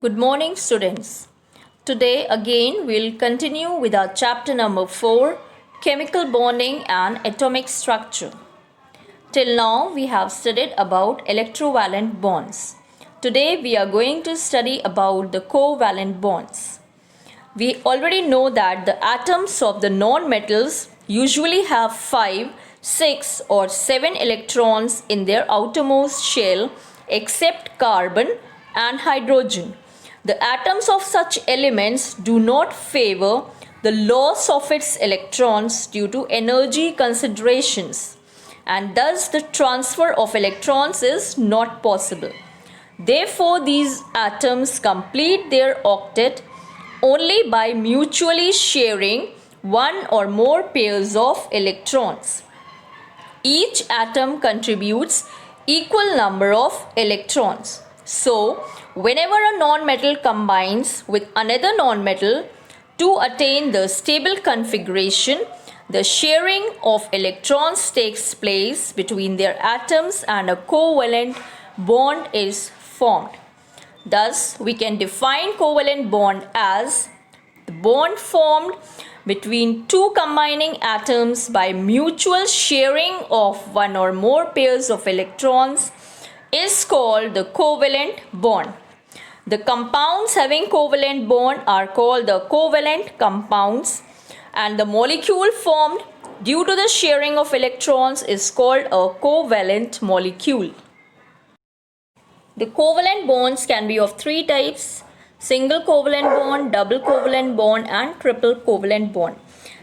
Good morning, students. Today again we'll continue with our chapter number 4, Chemical Bonding and Atomic Structure. Till now we have studied about electrovalent bonds. Today we are going to study about the covalent bonds. We already know that the atoms of the non-metals usually have 5, 6 or 7 electrons in their outermost shell except carbon and hydrogen. The atoms of such elements do not favor the loss of its electrons due to energy considerations, and thus the transfer of electrons is not possible. Therefore, these atoms complete their octet only by mutually sharing one or more pairs of electrons. Each atom contributes equal number of electrons. So, whenever a non-metal combines with another non-metal to attain the stable configuration, the sharing of electrons takes place between their atoms and a covalent bond is formed. Thus, we can define covalent bond as the bond formed between two combining atoms by mutual sharing of one or more pairs of electrons is called the covalent bond. The compounds having covalent bond are called the covalent compounds, and the molecule formed due to the sharing of electrons is called a covalent molecule. The covalent bonds can be of three types: single covalent bond, double covalent bond and triple covalent bond.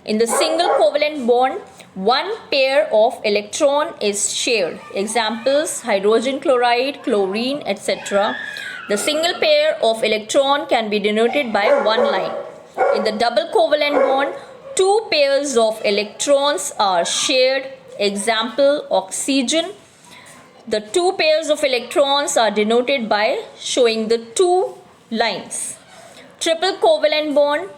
In the single covalent bond, one pair of electron is shared. Examples: hydrogen chloride, chlorine, etc. The single pair of electron can be denoted by one line. In the double covalent bond, two pairs of electrons are shared. Example: oxygen. The two pairs of electrons are denoted by showing the two lines. Triple covalent bond.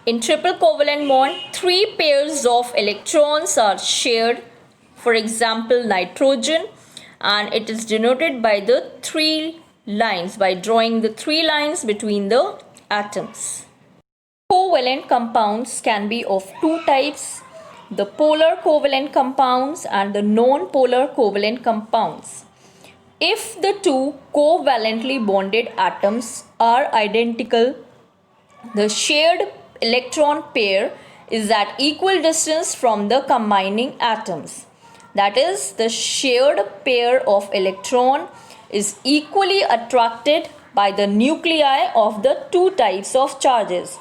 In triple covalent bond, three pairs of electrons are shared. For example, nitrogen, and it is denoted by the three lines, by drawing the three lines between the atoms. Covalent compounds can be of two types: the polar covalent compounds and the non-polar covalent compounds. If the two covalently bonded atoms are identical, the shared electron pair is at equal distance from the combining atoms. That is, the shared pair of electron is equally attracted by the nuclei of the two types of charges.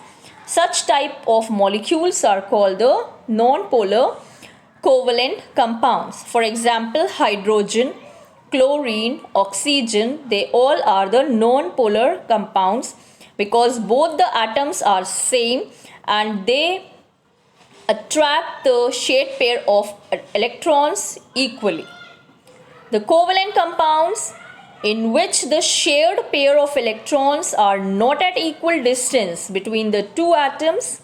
Such type of molecules are called the non-polar covalent compounds. For example, hydrogen, chlorine, oxygen, they all are the non-polar compounds because both the atoms are same and they attract the shared pair of electrons equally. The covalent compounds in which the shared pair of electrons are not at equal distance between the two atoms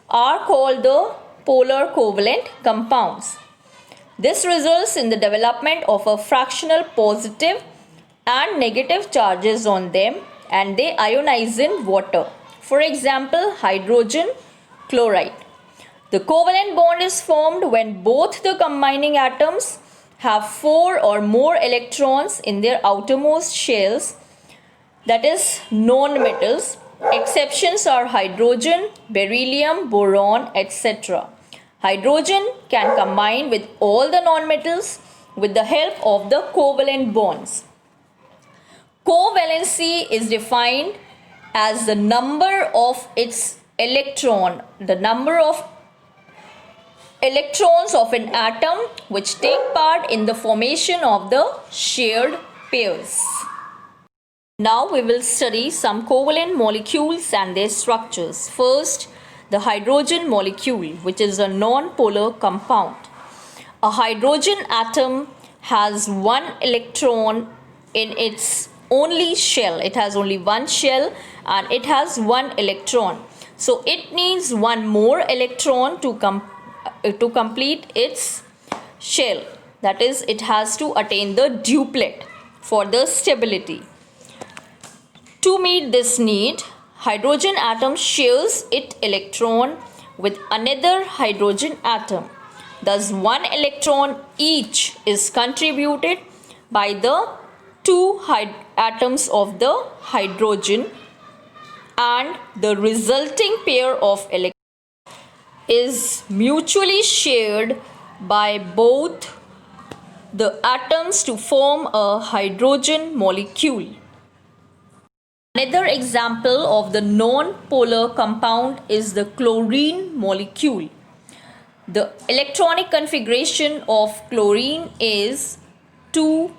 are called the polar covalent compounds. This results in the development of a fractional positive and negative charges on them, and they ionize in water. For example, hydrogen chloride. The covalent bond is formed when both the combining atoms have 4 or more electrons in their outermost shells, that is, non-metals. Exceptions are hydrogen, beryllium, boron, etc. Hydrogen can combine with all the non-metals with the help of the covalent bonds. Covalency is defined as the number of its electrons of an atom which take part in the formation of the shared pairs. Now we will study some covalent molecules and their structures. First, the hydrogen molecule, which is a non-polar compound. A hydrogen atom has one electron in its only shell. It has only one shell and it has one electron. So it needs one more electron to complete its shell. That is, it has to attain the duplet for the stability. To meet this need, hydrogen atom shares its electron with another hydrogen atom. Thus, one electron each is contributed by the two atoms of the hydrogen, and the resulting pair of electrons is mutually shared by both the atoms to form a hydrogen molecule. Another example of the non-polar compound is the chlorine molecule. The electronic configuration of chlorine is 2,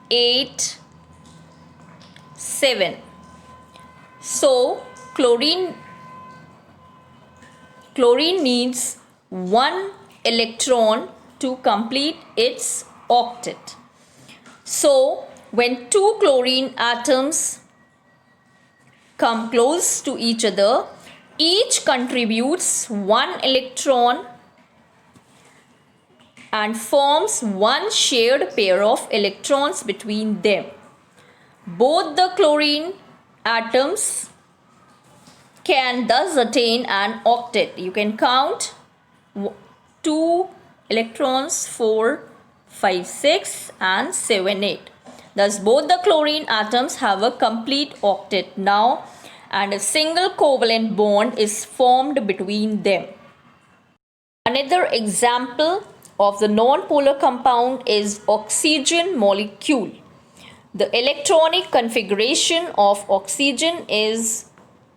8, 7. So, chlorine needs one electron to complete its octet. So, when two chlorine atoms come close to each other, each contributes one electron and forms one shared pair of electrons between them. Both the chlorine atoms can thus attain an octet. You can count 2 electrons, 4, 5, 6 and 7, 8. Thus both the chlorine atoms have a complete octet now, and a single covalent bond is formed between them. Another example of the non-polar compound is oxygen molecule. The electronic configuration of oxygen is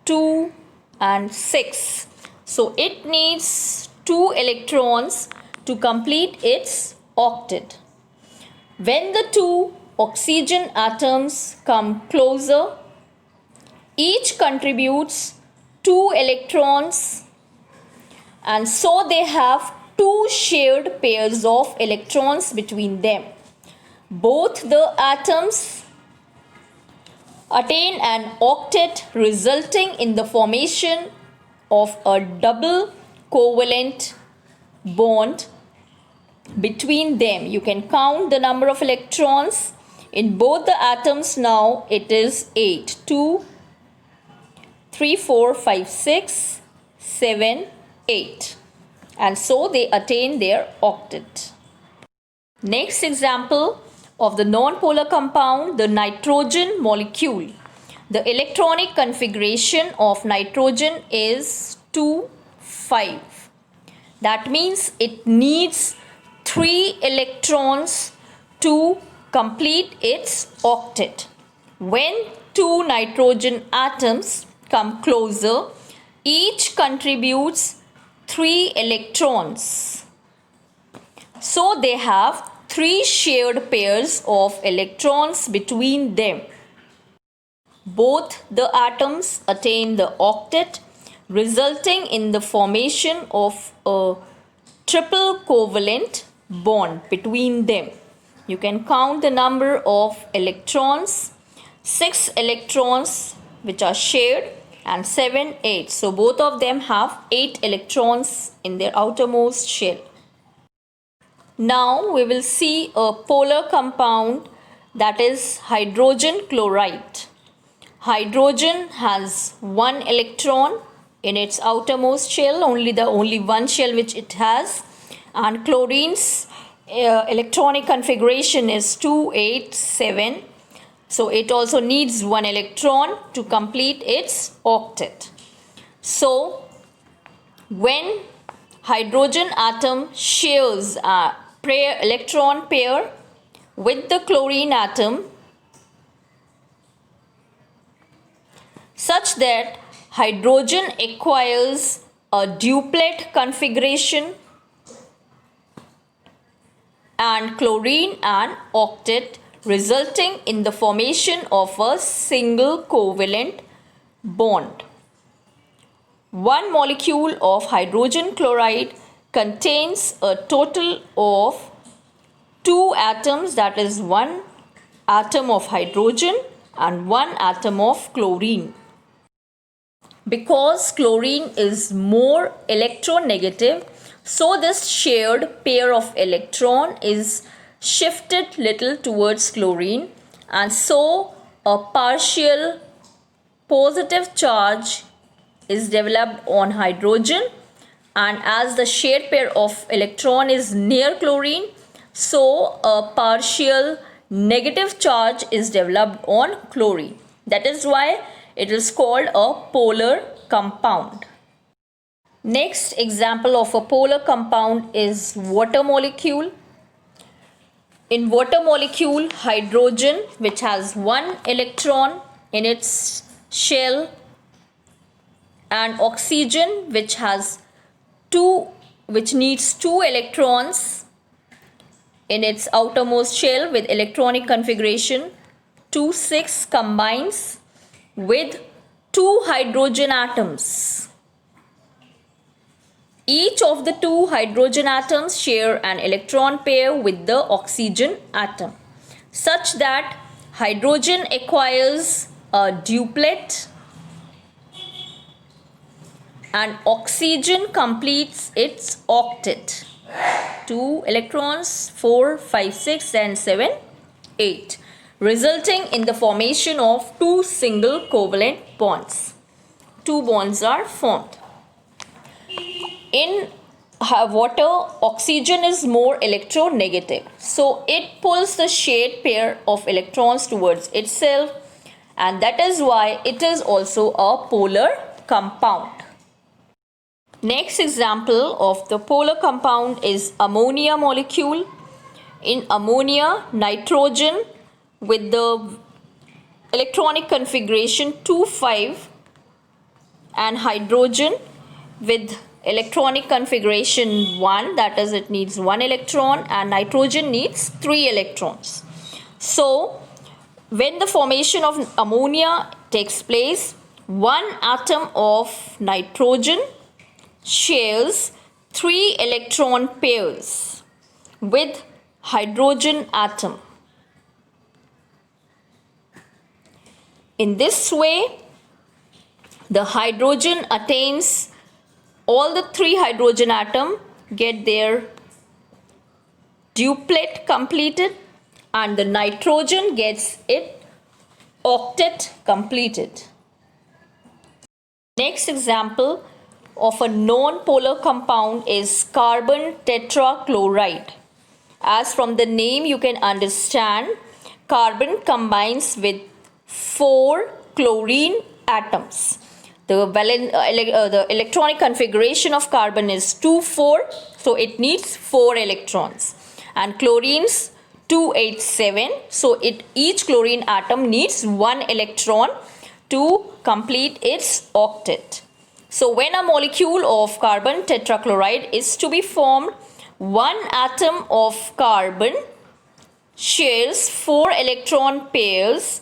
2 and 6. So it needs 2 electrons to complete its octet. When the two oxygen atoms come closer, each contributes 2 electrons, and so they have 2 shared pairs of electrons between them. Both the atoms attain an octet, resulting in the formation of a double covalent bond between them. You can count the number of electrons in both the atoms now. It is 8. 2, 3, 4, 5, 6, 7, 8. And so they attain their octet. Next example of the non-polar compound, the nitrogen molecule. The electronic configuration of nitrogen is 2, 5. That means it needs 3 electrons to complete its octet. When 2 nitrogen atoms come closer, each contributes 3 electrons. So they have 3 shared pairs of electrons between them. Both the atoms attain the octet, resulting in the formation of a triple covalent bond between them. You can count the number of electrons, 6 electrons which are shared and 7, 8. So both of them have 8 electrons in their outermost shell. Now we will see a polar compound, that is hydrogen chloride. Hydrogen has 1 electron in its outermost shell, only one shell which it has, and chlorine's electronic configuration is 2, 8, 7. So it also needs 1 electron to complete its octet. So when hydrogen atom shares a electron pair with the chlorine atom, such that hydrogen acquires a duplet configuration and chlorine an octet, resulting in the formation of a single covalent bond. One molecule of hydrogen chloride contains a total of 2 atoms, that is 1 atom of hydrogen and 1 atom of chlorine. Because chlorine is more electronegative, so this shared pair of electron is shifted little towards chlorine, and so a partial positive charge is developed on hydrogen, and as the shared pair of electron is near chlorine, so a partial negative charge is developed on chlorine. That is why it is called a polar compound. Next example of a polar compound is water molecule. In water molecule, hydrogen, which has one electron in its shell, and oxygen, which needs two electrons in its outermost shell with electronic configuration 2,6, combines with two hydrogen atoms. Each of the two hydrogen atoms share an electron pair with the oxygen atom, such that hydrogen acquires a duplet and oxygen completes its octet. 2 electrons, 4, 5, 6 and 7, 8, resulting in the formation of two single covalent bonds. Two bonds are formed. In water, oxygen is more electronegative, so it pulls the shared pair of electrons towards itself, and that is why it is also a polar compound. Next example of the polar compound is ammonia molecule. In ammonia, nitrogen with the electronic configuration 2,5 and hydrogen with electronic configuration 1, that is, it needs 1 electron, and nitrogen needs 3 electrons. So when the formation of ammonia takes place, one atom of nitrogen shares 3 electron pairs with hydrogen atom. In this way, the hydrogen attains, all the 3 hydrogen atoms get their duplet completed, and the nitrogen gets its octet completed. Next example of a non-polar compound is carbon tetrachloride. As from the name you can understand, carbon combines with 4 chlorine atoms. The electronic configuration of carbon is 2,4, so it needs 4 electrons. And chlorine's 2,8,7, so each chlorine atom needs 1 electron to complete its octet. So when a molecule of carbon tetrachloride is to be formed, one atom of carbon shares 4 electron pairs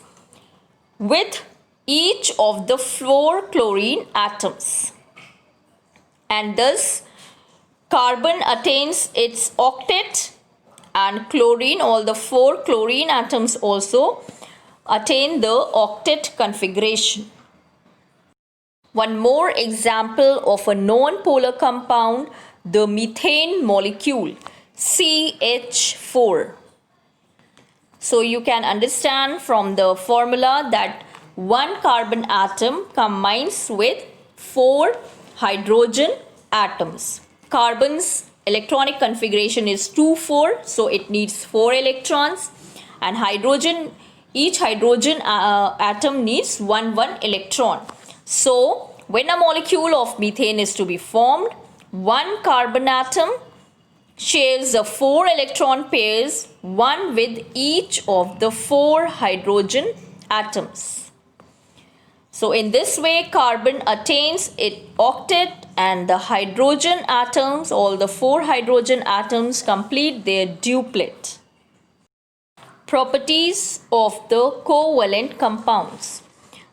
with each of the 4 chlorine atoms, and thus carbon attains its octet, and chlorine, all the 4 chlorine atoms also attain the octet configuration. One more example of a non-polar compound, the methane molecule, CH4. So you can understand from the formula that one carbon atom combines with 4 hydrogen atoms. Carbon's electronic configuration is 2,4, so it needs 4 electrons, and each hydrogen atom needs 1 electron. So when a molecule of methane is to be formed, one carbon atom shares the 4 electron pairs, one with each of the 4 hydrogen atoms. So in this way, carbon attains its octet, and the hydrogen atoms, all the 4 hydrogen atoms, complete their duplet. Properties of the covalent compounds.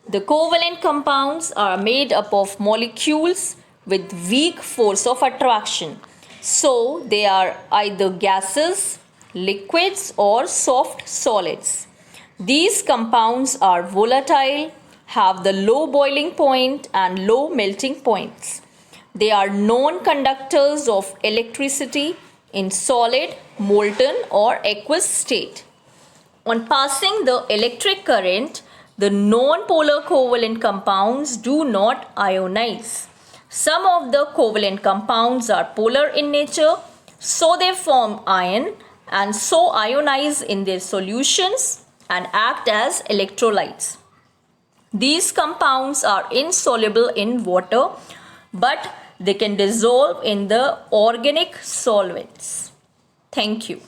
The covalent compounds are made up of molecules with weak force of attraction. So they are either gases, liquids or soft solids. These compounds are volatile, have the low boiling point and low melting points. They are non-conductors of electricity in solid, molten or aqueous state. On passing the electric current, The non-polar covalent compounds do not ionize. Some of the covalent compounds are polar in nature, so they form ion and so ionize in their solutions and act as electrolytes. These compounds are insoluble in water, but they can dissolve in the organic solvents. Thank you.